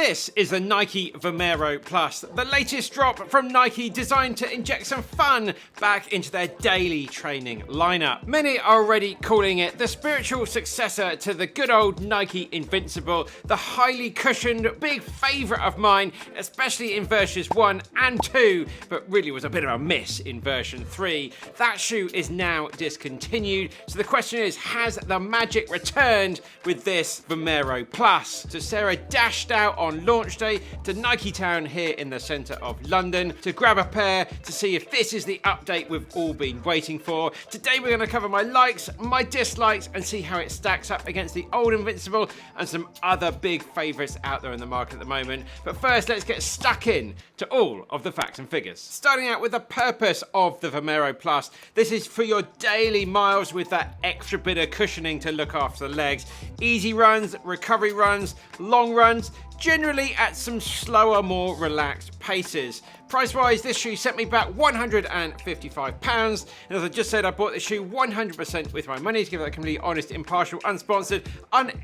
This is the Nike Vomero Plus, the latest drop from Nike designed to inject some fun back into their daily training lineup. Many are already calling it the spiritual successor to the good old Nike Invincible, the highly cushioned big favourite of mine, especially in versions 1 and 2, but really was a bit of a miss in version 3. That shoe is now discontinued, so the question is, has the magic returned with this Vomero Plus? So Sarah dashed out on launch day to Nike Town here in the centre of London to grab a pair to see if this is the update we've all been waiting for. Today we're going to cover my likes, my dislikes, and see how it stacks up against the old Invincible and some other big favourites out there in the market at the moment. But first, let's get stuck in to all of the facts and figures. Starting out with the purpose of the Vomero Plus. This is for your daily miles with that extra bit of cushioning to look after the legs. Easy runs, recovery runs, long runs, generally at some slower, more relaxed paces. Price-wise, this shoe sent me back £155. And as I just said, I bought this shoe 100% with my money to give it a completely honest, impartial, unsponsored,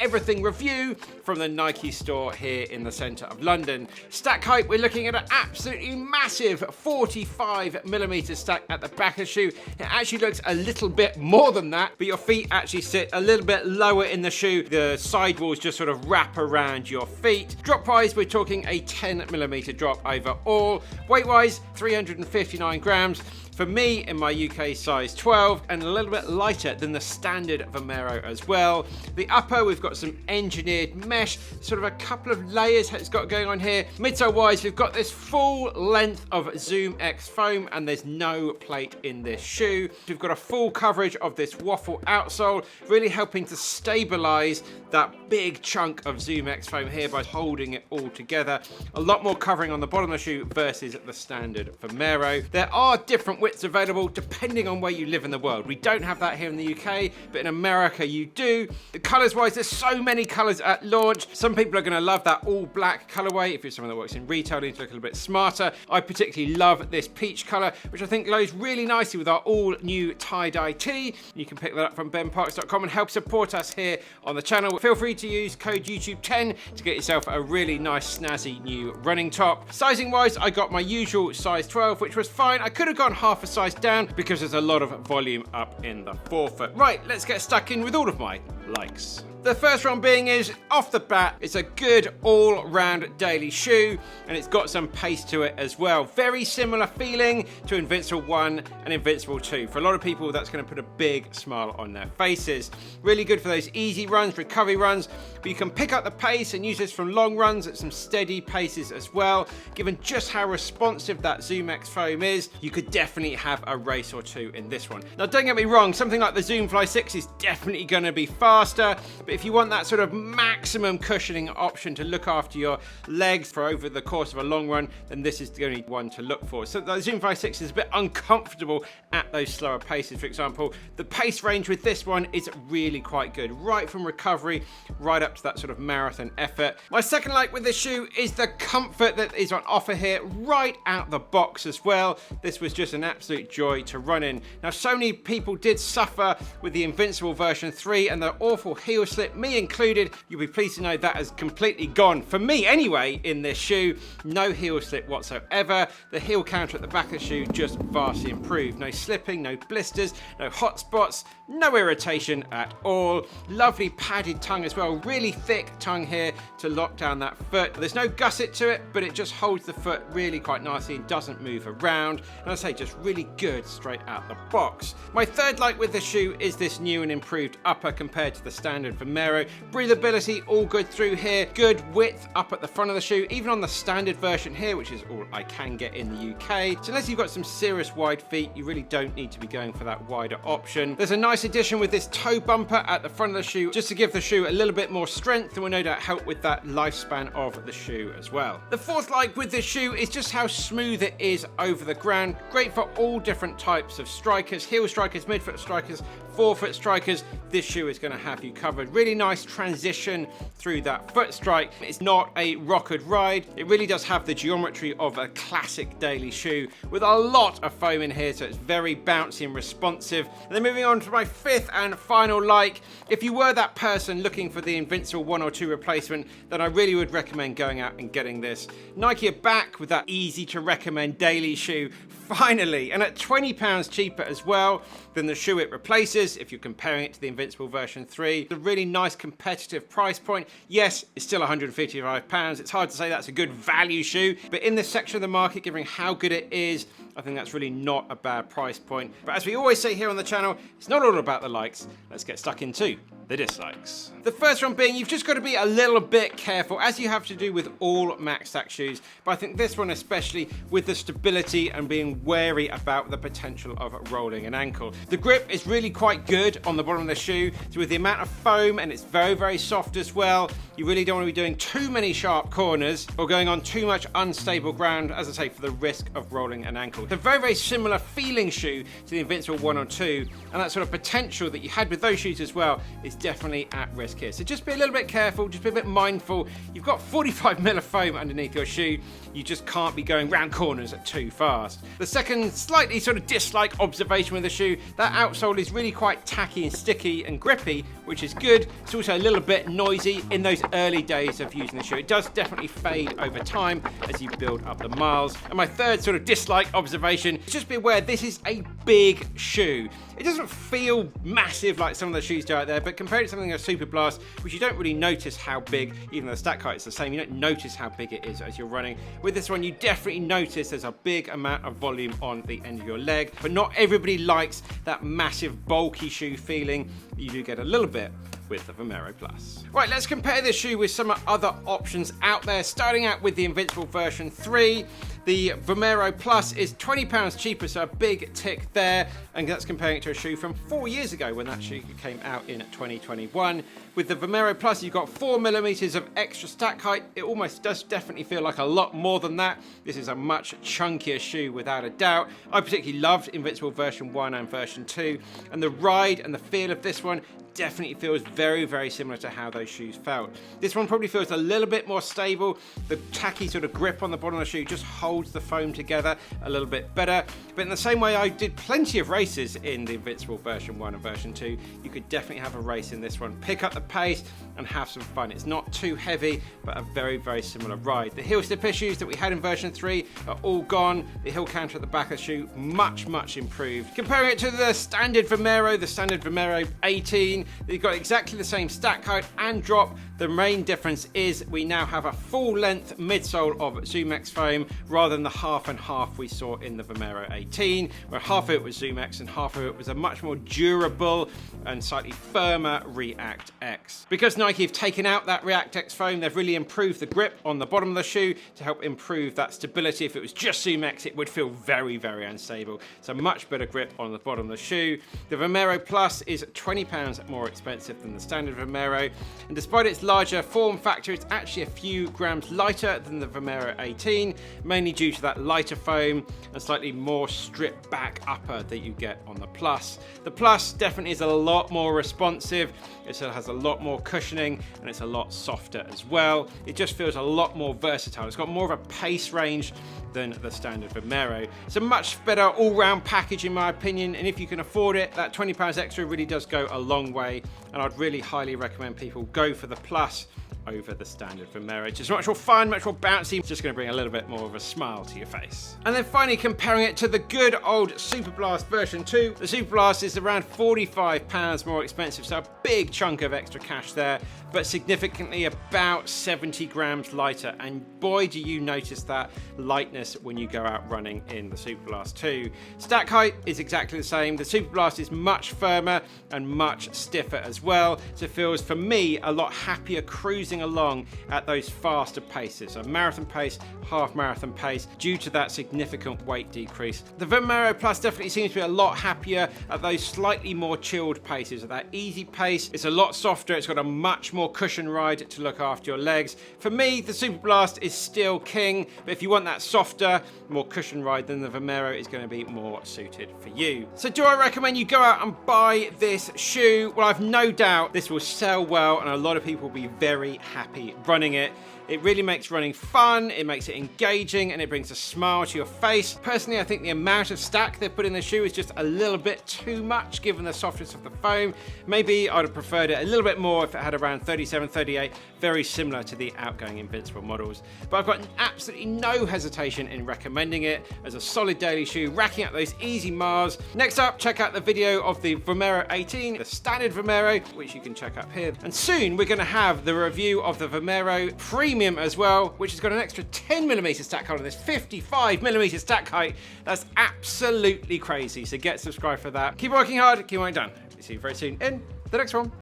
everything review from the Nike store here in the centre of London. Stack height, we're looking at an absolutely massive 45mm stack at the back of the shoe. It actually looks a little bit more than that, but your feet actually sit a little bit lower in the shoe. The sidewalls just sort of wrap around your feet. Drop-wise, we're talking a 10mm drop overall. Weight-wise, 359 grams. For me, in my UK size 12, and a little bit lighter than the standard Vomero as well. The upper, we've got some engineered mesh, sort of a couple of layers it's got going on here. Midsole-wise, we've got this full length of Zoom X foam, and there's no plate in this shoe. We've got a full coverage of this waffle outsole, really helping to stabilize that big chunk of Zoom X foam here by holding it all together. A lot more covering on the bottom of the shoe versus the standard Vomero. There are different widths available depending on where you live in the world. We don't have that here in the UK, but in America you do. The colours wise, there's so many colours at launch. Some people are going to love that all black colourway. If you're someone that works in retail, you need to look a little bit smarter. I particularly love this peach colour, which I think goes really nicely with our all new tie-dye tee. You can pick that up from benparks.com and help support us here on the channel. Feel free to use code YouTube10 to get yourself a really nice snazzy new running top. Sizing wise, I got my usual size 12, which was fine. I could have gone half a size down because there's a lot of volume up in the forefoot. Right, let's get stuck in with all of my likes. The first one being is, off the bat, it's a good all-round daily shoe, and it's got some pace to it as well. Very similar feeling to Invincible 1 and Invincible 2. For a lot of people, that's going to put a big smile on their faces. Really good for those easy runs, recovery runs, but you can pick up the pace and use this from long runs at some steady paces as well. Given just how responsive that Zoom X foam is, you could definitely have a race or two in this one. Now, don't get me wrong, something like the Zoom Fly 6 is definitely going to be faster, but if you want that sort of maximum cushioning option to look after your legs for over the course of a long run, then this is the only one to look for. So the Zoom Fly 6 is a bit uncomfortable at those slower paces, for example. The pace range with this one is really quite good, right from recovery right up to that sort of marathon effort. My second like with this shoe is the comfort that is on offer here right out the box as well. This was just an absolute joy to run in. Now, so many people did suffer with the Invincible version 3 and the awful heel slip, me included. You'll be pleased to know that has completely gone, for me anyway, in this shoe. No heel slip whatsoever. The heel counter at the back of the shoe just vastly improved. No slipping, no blisters, no hot spots, no irritation at all. Lovely padded tongue as well. Really thick tongue here to lock down that foot. There's no gusset to it, but it just holds the foot really quite nicely and doesn't move around. And I say, just really good straight out the box. My third like with the shoe is this new and improved upper compared to the standard Vomero. Breathability all good through here. Good width up at the front of the shoe, even on the standard version here, which is all I can get in the UK. So unless you've got some serious wide feet, you really don't need to be going for that wider option. There's a nice addition with this toe bumper at the front of the shoe, just to give the shoe a little bit more strength, and will no doubt help with that lifespan of the shoe as well. The fourth like with this shoe is just how smooth it is over the ground. Great for all different types of strikers, heel strikers, midfoot strikers, forefoot strikers, this shoe is going to have you covered. Really nice transition through that foot strike. It's not a rockered ride. It really does have the geometry of a classic daily shoe with a lot of foam in here, so it's very bouncy and responsive. And then moving on to my fifth and final like. If you were that person looking for the Invincible 1 or 2 replacement, then I really would recommend going out and getting this. Nike are back with that easy to recommend daily shoe, finally, and at £20 cheaper as well than the shoe it replaces if you're comparing it to the Invincible version 3. It's a really nice competitive price point. Yes, it's still £155. It's hard to say that's a good value shoe, but in this section of the market, given how good it is, I think that's really not a bad price point. But as we always say here on the channel, it's not all about the likes. Let's get stuck into the dislikes. The first one being, you've just got to be a little bit careful, as you have to do with all Max Stack shoes, but I think this one especially, with the stability and being wary about the potential of rolling an ankle. The grip is really quite good on the bottom of the shoe, so with the amount of foam, and it's very, very soft as well, you really don't want to be doing too many sharp corners or going on too much unstable ground, as I say, for the risk of rolling an ankle. It's a very, very similar feeling shoe to the Invincible 1 or 2, and that sort of potential that you had with those shoes as well is definitely at risk here. So just be a little bit careful, just be a bit mindful. You've got 45mm of foam underneath your shoe. You just can't be going round corners too fast. The second slightly sort of dislike observation with the shoe, that outsole is really quite tacky and sticky and grippy, which is good. It's also a little bit noisy in those early days of using the shoe. It does definitely fade over time as you build up the miles. And my third sort of dislike observation, just be aware this is a big shoe. It doesn't feel massive like some of the shoes do out there, but compared to something like a Superblast, which you don't really notice how big, even though the stack height is the same, you don't notice how big it is as you're running. With this one, you definitely notice there's a big amount of volume on the end of your leg, but not everybody likes that massive bulky shoe feeling. You do get a little bit with the Vomero Plus. Right, let's compare this shoe with some other options out there, starting out with the Invincible version 3. The Vomero Plus is £20 cheaper, so a big tick there, and that's comparing it to a shoe from 4 years ago when that shoe came out in 2021. With the Vomero Plus, you've got 4mm of extra stack height. It almost does definitely feel like a lot more than that. This is a much chunkier shoe without a doubt. I particularly loved Invincible version 1 and version 2, and the ride and the feel of this one definitely feels very, very similar to how those shoes felt. This one probably feels a little bit more stable. The tacky sort of grip on the bottom of the shoe just holds the foam together a little bit better. But in the same way I did plenty of races in the Invincible version 1 and version 2, you could definitely have a race in this one. Pick up the pace and have some fun. It's not too heavy, but a very, very similar ride. The heel slip issues that we had in version 3 are all gone. The heel counter at the back of the shoe, much, much improved. Comparing it to the standard Vomero 18, they've got exactly the same stack height and drop. The main difference is we now have a full length midsole of ZoomX foam rather than the half and half we saw in the Vomero 18, where half of it was ZoomX and half of it was a much more durable and slightly firmer React X. Because Nike have taken out that React X foam, they've really improved the grip on the bottom of the shoe to help improve that stability. If it was just ZoomX, it would feel very, very unstable. So much better grip on the bottom of the shoe. The Vomero Plus is £20 more expensive than the standard Vomero, and despite its larger form factor, it's actually a few grams lighter than the Vomero 18, mainly due to that lighter foam and slightly more stripped back upper that you get on the Plus. The Plus definitely is a lot more responsive. It still has a lot more cushioning and it's a lot softer as well. It just feels a lot more versatile. It's got more of a pace range than the standard Vomero. It's a much better all-round package in my opinion, and if you can afford it, that £20 extra really does go a long way, and I'd really highly recommend people go for the Plus over the standard Vomero. It's just much more fun, much more bouncy. It's just going to bring a little bit more of a smile to your face. And then finally comparing it to the good old Superblast version 2. The Superblast is around £45 more expensive, so a big chunk of extra cash there, but significantly about 70 grams lighter, and boy do you notice that lightness when you go out running in the Superblast 2. Stack height is exactly the same. The Superblast is much firmer and much stiffer as well, so it feels for me a lot happier cruising cruising along at those faster paces, so marathon pace, half marathon pace, due to that significant weight decrease. The Vomero Plus definitely seems to be a lot happier at those slightly more chilled paces. At that easy pace, it's a lot softer, it's got a much more cushion ride to look after your legs. For me, the Superblast is still king, but if you want that softer, more cushion ride, then the Vomero is going to be more suited for you. So do I recommend you go out and buy this shoe? Well, I've no doubt this will sell well and a lot of people will be very happy running it. It really makes running fun, it makes it engaging, and it brings a smile to your face. Personally, I think the amount of stack they've put in the shoe is just a little bit too much given the softness of the foam. Maybe I'd have preferred it a little bit more if it had around 37, 38, very similar to the outgoing Invincible models. But I've got absolutely no hesitation in recommending it as a solid daily shoe, racking up those easy miles. Next up, check out the video of the Vomero 18, the standard Vomero, which you can check up here. And soon we're going to have the review of the Vomero Premium as well, which has got an extra 10mm stack height on this 55mm stack height. That's absolutely crazy. So get subscribed for that. Keep working hard, keep working done. See you very soon in the next one.